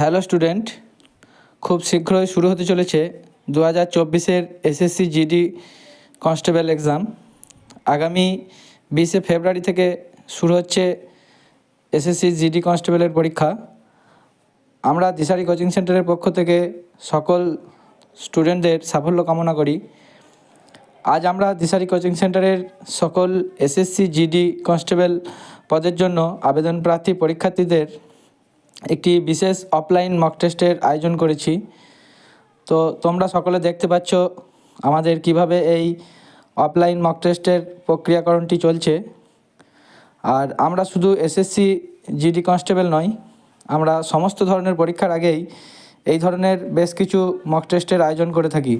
Hello student, খুব শীঘ্রই শুরু হতে চলেছে 2024-এর এসএসসি জিডি কনস্টেবল এক্সাম। আগামী 20শে ফেব্রুয়ারি থেকে শুরু হচ্ছে এসএসসি জিডি কনস্টেবলের পরীক্ষা। আমরা দিশারি কোচিং সেন্টারের পক্ষ থেকে সকল স্টুডেন্টদের সাফল্য কামনা করি। আজ আমরা দিশারি কোচিং সেন্টারের সকল এসএসসি জিডি কনস্টেবল পদের জন্য আবেদন প্রার্থী পরীক্ষার্থীদের একটি বিশেষ অফলাইন মক টেস্টের আয়োজন করেছি। তো তোমরা সকলে দেখতে পাচ্ছ আমাদের কিভাবে এই অফলাইন মক টেস্টের প্রক্রিয়াকরণটি চলছে। আর আমরা শুধু এসএসসি জিডি কনস্টেবল নয়, আমরা সমস্ত ধরনের পরীক্ষার আগেই এই ধরনের বেশ কিছু মক টেস্টের আয়োজন করে থাকি।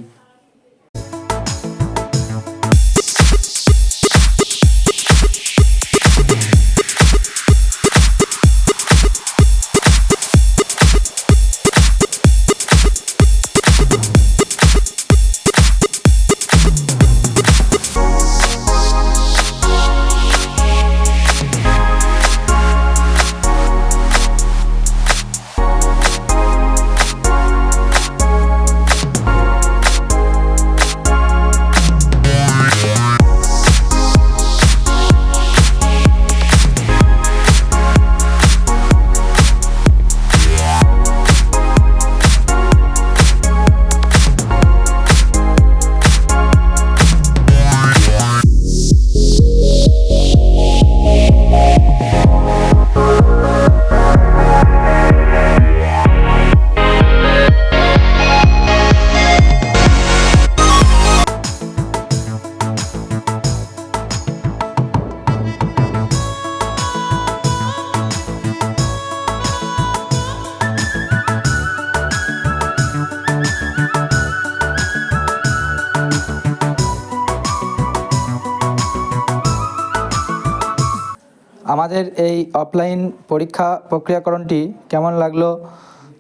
আমাদের এই অফলাইন পরীক্ষা প্রক্রিয়াকরণটি কেমন লাগলো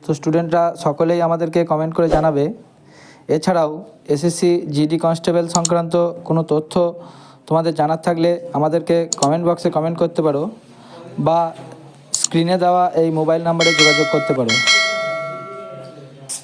তো স্টুডেন্টরা সকলেই আমাদেরকে কমেন্ট করে জানাবে। এছাড়াও এসএসসি জিডি কনস্টেবল সংক্রান্ত কোনো তথ্য তোমাদের জানার থাকলে আমাদেরকে কমেন্ট বক্সে কমেন্ট করতে পারো বা স্ক্রিনে দেওয়া এই মোবাইল নাম্বারে যোগাযোগ করতে পারো।